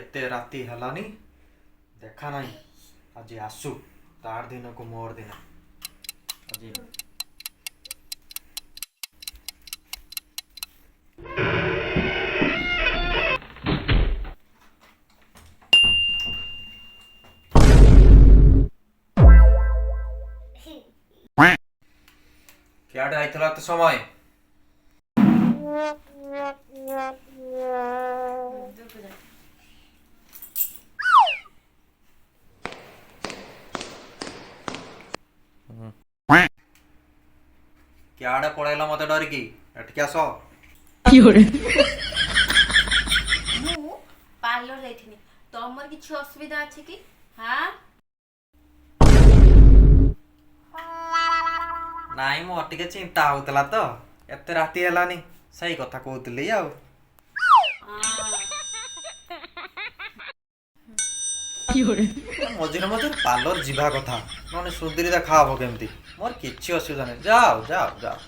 एते राति हलानी देखा नहीं आज आसु तार दिन को मोर दिन आज क्या आइतला तो समय क्या पड़ेला मत डरिकी एटिक आस ମୁଁ ପାର୍ଲର ଯାଇଥିଲି ତମର କିଛି ଅସୁବିଧା ଅଛି କି? ହଁ ନାଇଁ ମୋର ଟିକେ ଚିନ୍ତା ହଉଥିଲା ତ ଏତେ ରାତି ହେଲାନି ସେଇ କଥା କହୁଥିଲି ଆଉ ମଝିରେ ମଝିରେ ପାର୍ଲର ଯିବା କଥା ନହେଲେ ସୁନ୍ଦରୀ ଦେଖା ହବ କେମିତି ମୋର କିଛି ଅସୁବିଧା ନାହିଁ ଯାଅ ଯାଅ ଯାଅ